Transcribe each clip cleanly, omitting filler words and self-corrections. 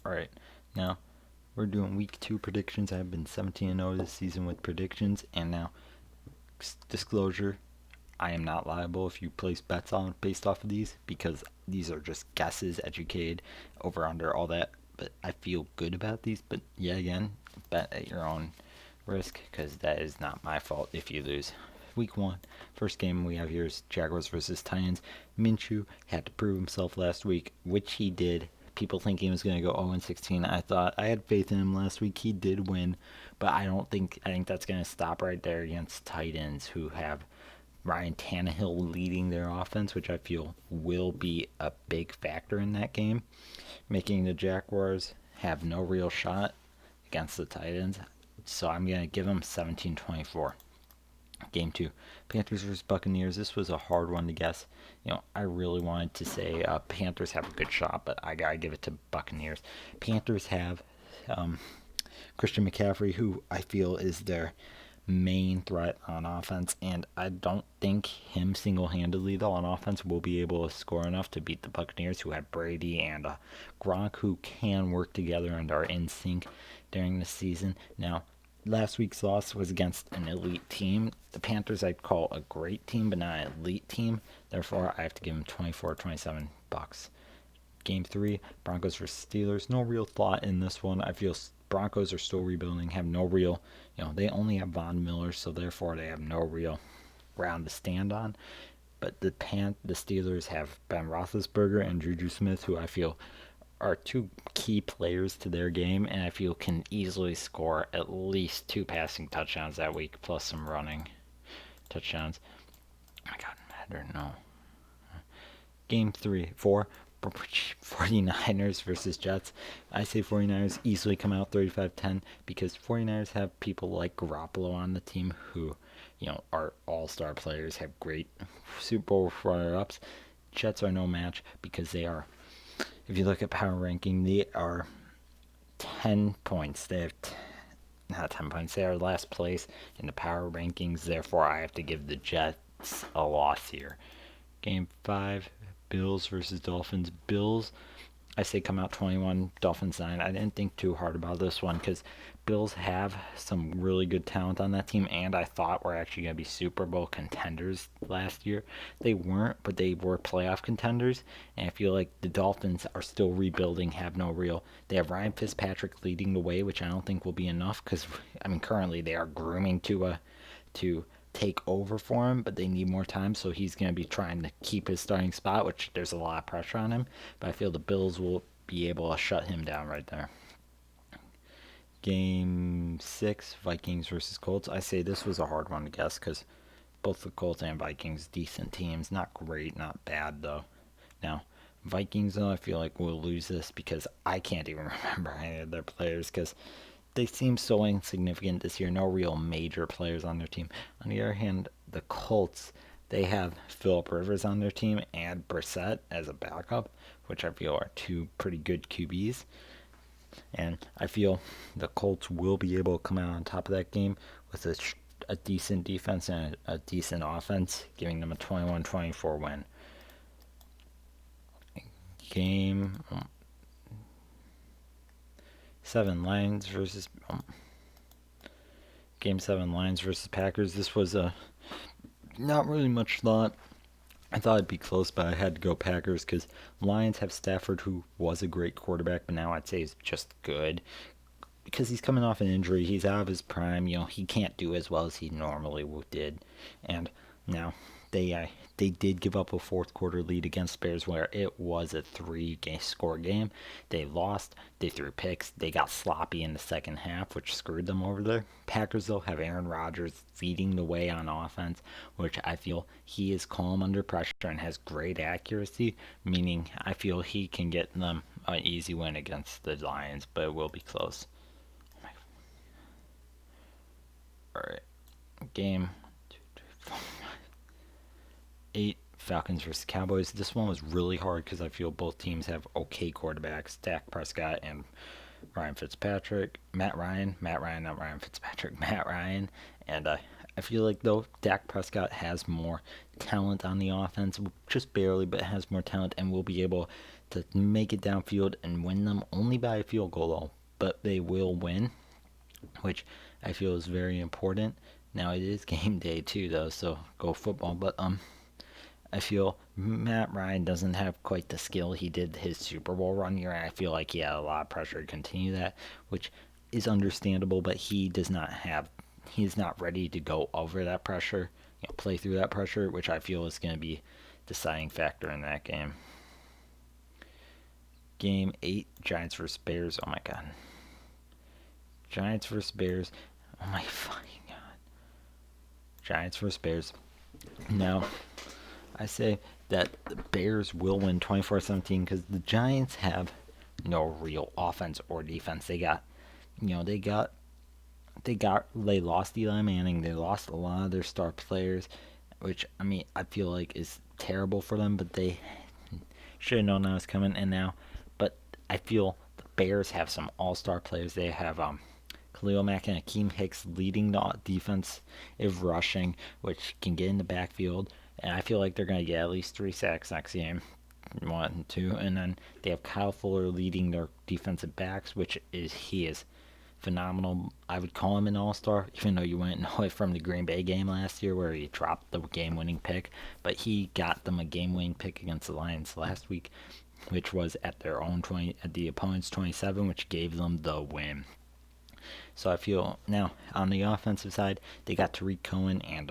Alright, now we're doing week 2 predictions. I've been 17-0 this season with predictions, and now, disclosure, I am not liable if you place bets on based off of these, because these are just guesses, educated, over, under, all that. But I feel good about these, but yeah, again, bet at your own risk, because that is not my fault if you lose. Week 1, first game we have here is Jaguars versus Titans. Minshew had to prove himself last week, which he did. People think he was going to go 0-16. I had faith in him last week. He did win, but I think that's going to stop right there against Titans, who have Ryan Tannehill leading their offense, which I feel will be a big factor in that game, making the Jaguars have no real shot against the Titans. So I'm going to give them 17-24. Game 2, Panthers versus Buccaneers. This was a hard one to guess. I really wanted to say Panthers have a good shot, but I gotta give it to Buccaneers. Panthers have Christian McCaffrey, who I feel is their main threat on offense, and I don't think him single-handedly, though, on offense will be able to score enough to beat the Buccaneers, who have Brady and Gronk, who can work together and are in sync during the season. Now, last week's loss was against an elite team. The Panthers I'd call a great team, but not an elite team. Therefore, I have to give them 24-27 bucks. Game 3, Broncos versus Steelers. No real thought in this one. I feel Broncos are still rebuilding, have no real, they only have Von Miller, so therefore they have no real ground to stand on. But the Steelers have Ben Roethlisberger and Juju Smith, who I feel are two key players to their game, and I feel can easily score at least 2 passing touchdowns that week, plus some running touchdowns. Oh my God, I don't know. Game 4, 49ers versus Jets. I say 49ers easily come out 35-10 because 49ers have people like Garoppolo on the team who, are all-star players, have great Super Bowl runner-ups. Jets are no match because they are, if you look at power ranking, they are 10 points. They have not 10 points. They are last place in the power rankings. Therefore, I have to give the Jets a loss here. Game 5, Bills versus Dolphins. Bills, I say come out 21, Dolphins 9. I didn't think too hard about this one because Bills have some really good talent on that team, and I thought were actually going to be Super Bowl contenders last year. They weren't, but they were playoff contenders, and I feel like the Dolphins are still rebuilding, have no real. They have Ryan Fitzpatrick leading the way, which I don't think will be enough because, currently they are grooming to take over for him, but they need more time, so he's going to be trying to keep his starting spot, which there's a lot of pressure on him, but I feel the Bills will be able to shut him down right there. Game 6, Vikings versus Colts. I say this was a hard one to guess because both the Colts and Vikings, decent teams. Not great, not bad, though. Now, Vikings, though, I feel like we'll lose this because I can't even remember any of their players because they seem so insignificant this year. No real major players on their team. On the other hand, the Colts, they have Phillip Rivers on their team and Brissett as a backup, which I feel are 2 pretty good QBs. And I feel the Colts will be able to come out on top of that game with a decent defense and a decent offense, giving them a 21-24 win. Game 7, Lions versus Game 7, Lions versus Packers. This was not really much thought. I thought it'd be close, but I had to go Packers because Lions have Stafford, who was a great quarterback, but now I'd say he's just good because he's coming off an injury. He's out of his prime. He can't do as well as he normally did. And now they did give up a fourth quarter lead against Bears where it was a 3-score game. They lost. They threw picks. They got sloppy in the second half, which screwed them over there. Packers, though, have Aaron Rodgers leading the way on offense, which I feel he is calm under pressure and has great accuracy, meaning I feel he can get them an easy win against the Lions, but it will be close. All right. Game 8, Falcons versus Cowboys. This one was really hard because I feel both teams have okay quarterbacks, Dak Prescott and Matt Ryan, and I feel like, though, Dak Prescott has more talent on the offense, just barely, but has more talent and will be able to make it downfield and win them only by a field goal, though. But they will win, which I feel is very important. Now, it is game day, too, though, so go football. But I feel Matt Ryan doesn't have quite the skill he did his Super Bowl run year, and I feel like he had a lot of pressure to continue that, which is understandable, but he is not ready to go over that pressure, play through that pressure, which I feel is going to be deciding factor in that game. Game 8, Giants versus Bears. Oh my god. Giants versus Bears. Oh my fucking god. Giants versus Bears. Now, I say that the Bears will win 24-17 because the Giants have no real offense or defense. They lost Eli Manning. They lost a lot of their star players, which I feel like is terrible for them. But they should have known that was coming. And now, but I feel the Bears have some all-star players. They have Khalil Mack and Akeem Hicks leading the defense of rushing, which can get in the backfield. And I feel like they're going to get at least 3 sacks next game. 1, 2. And then they have Kyle Fuller leading their defensive backs, he is phenomenal. I would call him an all-star, even though you wouldn't know it from the Green Bay game last year where he dropped the game-winning pick. But he got them a game-winning pick against the Lions last week, which was at their own at the opponent's 27, which gave them the win. So I feel now on the offensive side, they got Tariq Cohen and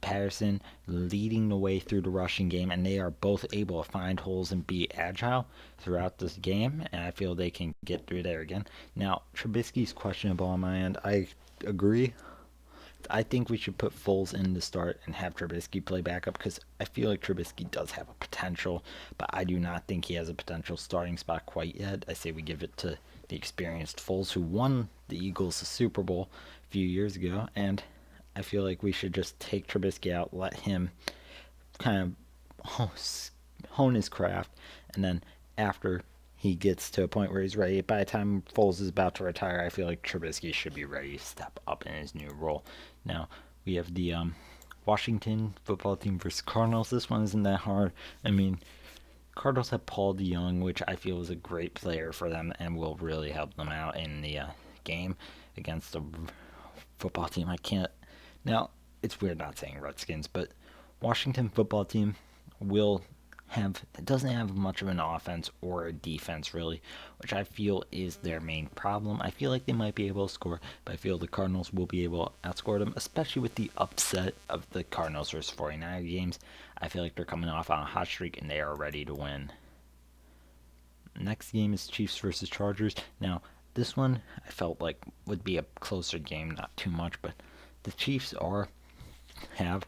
Patterson leading the way through the rushing game, and they are both able to find holes and be agile throughout this game, and I feel they can get through there again. Now, Trubisky's questionable on my end. I agree. I think we should put Foles in to start and have Trubisky play backup because I feel like Trubisky does have a potential, but I do not think he has a potential starting spot quite yet. I say we give it to the experienced Foles, who won the Eagles the Super Bowl a few years ago, and I feel like we should just take Trubisky out, let him kind of hone his craft, and then after he gets to a point where he's ready, by the time Foles is about to retire, I feel like Trubisky should be ready to step up in his new role. Now, we have the Washington football team versus Cardinals. This one isn't that hard. Cardinals have Paul DeYoung, which I feel is a great player for them and will really help them out in the game against the football team. Now, it's weird not saying Redskins, but Washington football team doesn't have much of an offense or a defense, really, which I feel is their main problem. I feel like they might be able to score, but I feel the Cardinals will be able to outscore them, especially with the upset of the Cardinals versus 49er games. I feel like they're coming off on a hot streak, and they are ready to win. Next game is Chiefs versus Chargers. Now, this one I felt like would be a closer game, not too much, but the Chiefs have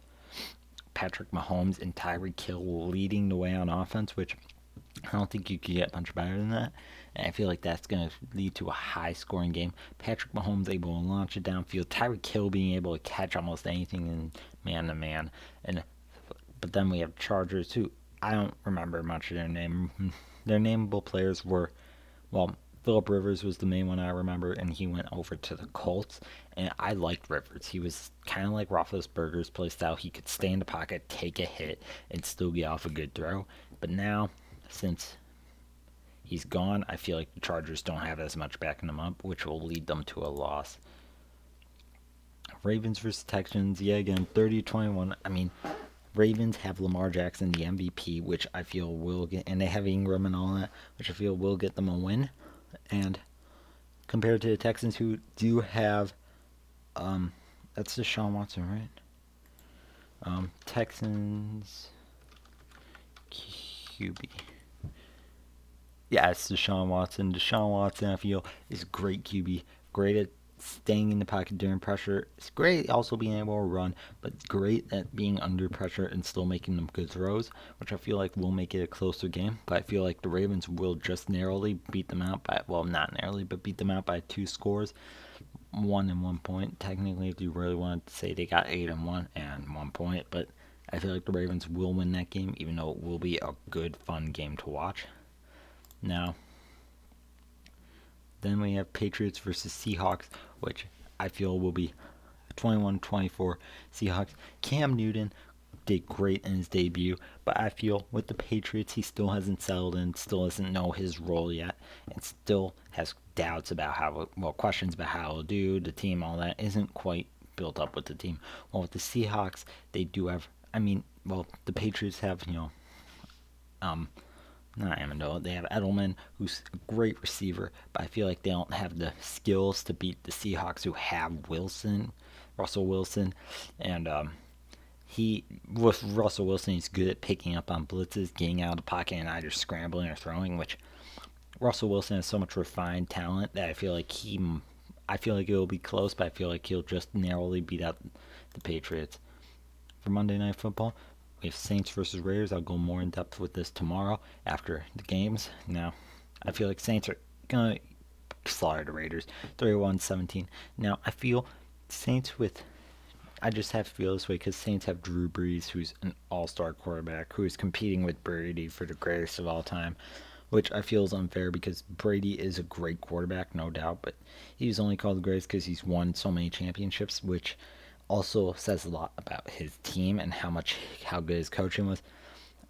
Patrick Mahomes and Tyreek Hill leading the way on offense, which I don't think you could get much better than that. And I feel like that's going to lead to a high-scoring game. Patrick Mahomes able to launch it downfield. Tyreek Hill being able to catch almost anything in man-to-man. But then we have Chargers, who I don't remember much of their name. Their nameable players were, Phillip Rivers was the main one I remember, and he went over to the Colts. And I liked Rivers. He was kind of like Roethlisberger's play style. He could stay in the pocket, take a hit, and still get off a good throw. But now, since he's gone, I feel like the Chargers don't have as much backing them up, which will lead them to a loss. Ravens versus Texans, again, 30-21. Ravens have Lamar Jackson, the MVP, which I feel will get, and they have Ingram and all that, which I feel will get them a win. And compared to the Texans, who do have, that's Deshaun Watson, right? Texans QB. Yeah, it's Deshaun Watson. Deshaun Watson, I feel, is a great QB, great at staying in the pocket during pressure. It's great also being able to run, but great at being under pressure and still making them good throws, which I feel like will make it a closer game. But I feel like the Ravens will just narrowly beat them out by, not narrowly, but beat them out by 2 scores, 1 and 1 point. Technically, if you really wanted to say they got 8 and 1 and 1 point, but I feel like the Ravens will win that game, even though it will be a good, fun game to watch. Now, then we have Patriots versus Seahawks, which I feel will be 21-24 Seahawks. Cam Newton did great in his debut, but I feel with the Patriots, he still hasn't settled in, still doesn't know his role yet, and still has doubts about questions about how he'll do, the team, all that isn't quite built up with the team. Well, with the Seahawks, they do have, the Patriots have, not Amendola. They have Edelman, who's a great receiver, but I feel like they don't have the skills to beat the Seahawks, who have Russell Wilson, and with Russell Wilson, he's good at picking up on blitzes, getting out of the pocket, and either scrambling or throwing. Which Russell Wilson has so much refined talent that I feel like it will be close, but I feel like he'll just narrowly beat out the Patriots. For Monday Night Football, we have Saints versus Raiders. I'll go more in depth with this tomorrow after the games. Now, I feel like Saints are gonna slaughter the Raiders, 31-17. Now, I feel Saints with. I just have to feel this way because Saints have Drew Brees, who's an all-star quarterback, who is competing with Brady for the greatest of all time, which I feel is unfair because Brady is a great quarterback, no doubt, but he's only called the greatest because he's won so many championships, which also says a lot about his team and how good his coaching was.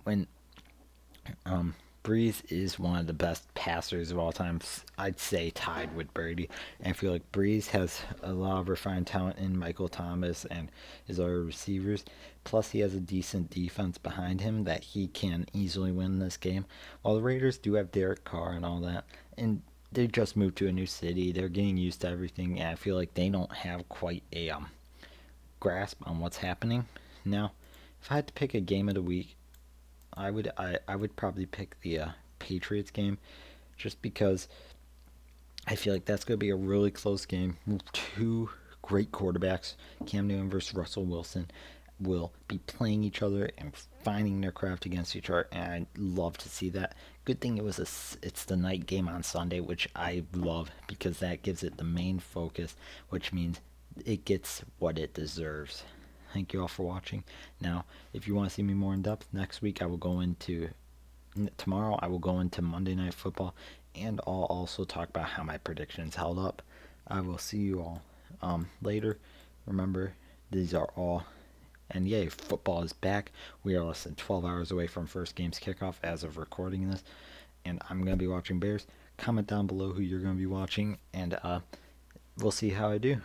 When Breeze is one of the best passers of all time, I'd say tied with Brady. And I feel like Breeze has a lot of refined talent in Michael Thomas and his other receivers. Plus, he has a decent defense behind him that he can easily win this game. While the Raiders do have Derek Carr and all that, and they just moved to a new city, they're getting used to everything, and I feel like they don't have quite a grasp on what's happening. Now, if I had to pick a game of the week, I would probably pick the Patriots game, just because I feel like that's going to be a really close game. Two great quarterbacks, Cam Newton versus Russell Wilson, will be playing each other and finding their craft against each other, and I'd love to see that. Good thing it's the night game on Sunday, which I love because that gives it the main focus, which means it gets what it deserves. Thank you all for watching. Now, if you want to see me more in depth, next week tomorrow I will go into Monday Night Football, and I'll also talk about how my predictions held up. I will see you all later. Remember, these are all, and yay, football is back. We are less than 12 hours away from first game's kickoff as of recording this, and I'm going to be watching Bears. Comment down below who you're going to be watching, and we'll see how I do.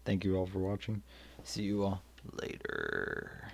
Thank you all for watching. See you all later.